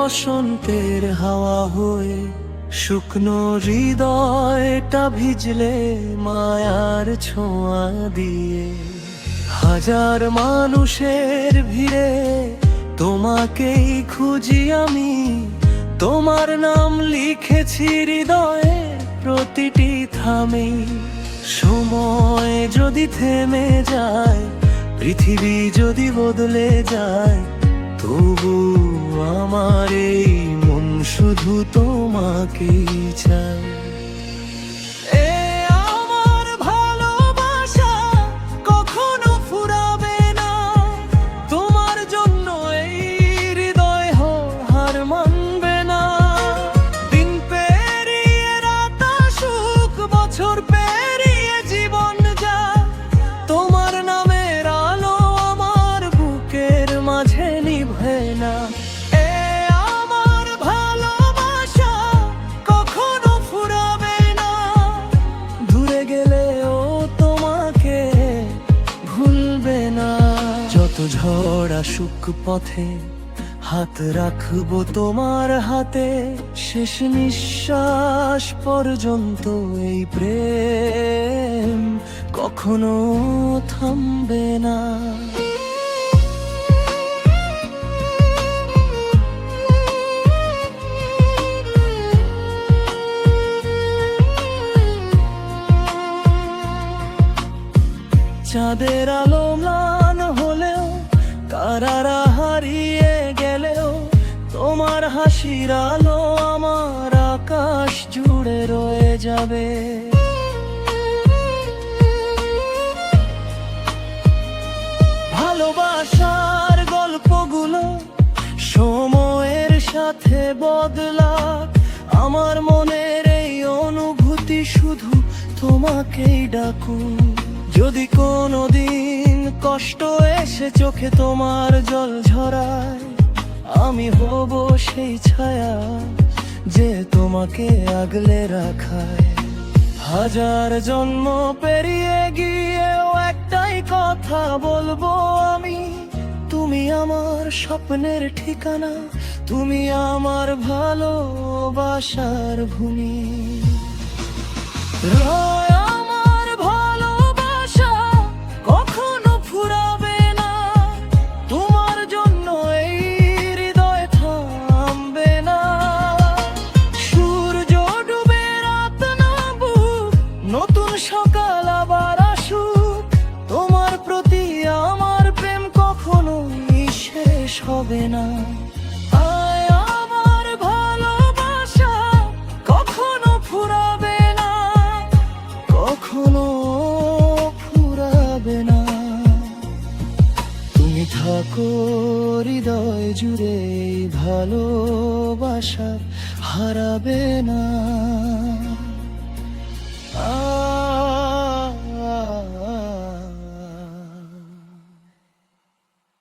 বসন্তের হাওয়া হয়ে শুকনো হৃদয়টা ভিজলে মায়ার ছোঁয়া দিয়ে। হাজার মানুষের ভিড়ে তোমাকেই খুঁজি আমি, তোমার নাম লিখেছি হৃদয়ের প্রতিটি থামে। সময় যদি থেমে যায়, পৃথিবী যদি বদলে যায়, তবু আমার এই মন শুধু তোমাকেই চায়। এ আমার ভালোবাসা কখনো ফুরাবে না, তোমার জন্য এই হৃদয় হার মানবে না। দিন পেরিয়ে রাত আসুক, বছর পেরিয়ে জীবন যায়, তোমার নামের আলো আমার বুকের মাঝে নিভে না। এ আমার ভালোবাসা কখনো ফুরাবে না, দূরে গেলেও তোমাকে ভুলবে না। যত ঝড় আসুক পথে, হাত রাখবো তোমার হাতে, শেষ নিঃশ্বাস পর্যন্ত এই প্রেম কখনো থামবে না। চাঁদের আলো ম্লান হলেও, তারারা হারিয়ে গেলেও, তোমার হাসির আলো আমার আকাশ জুড়ে রয়ে যাবে। ভালোবাসার গল্পগুলো সময়ের সাথে বদলাক, আমার মনের এই অনুভূতি শুধু তোমাকেই ডাকুক। যদি কোনোদিন কষ্ট এসে চোখে তোমার জল ঝরায়, আমি হব সেই ছায়া যে তোমাকে আগলে রাখায়। হাজার জন্ম পেরিয়ে গিয়েও একটাই কথা বলবো আমি, তুমি আমার স্বপ্নের ঠিকানা, তুমি আমার ভালোবাসার ভূমি। আমার ভালোবাসা কখনো ফুরাবে না, তোমার জন্য এই হৃদয় থামবে না। সূর্য ডুবে রাত নামুক, নতুন সকাল আবার আসুক, তোমার প্রতি আমার প্রেম কখনো শেষ হবে না। আমার ভালোবাসা কখনো ফুরাবে না, কখনো ফুরাবে না। তুমি থাকো হৃদয় জুড়ে, ভালোবাসা হারাবে না।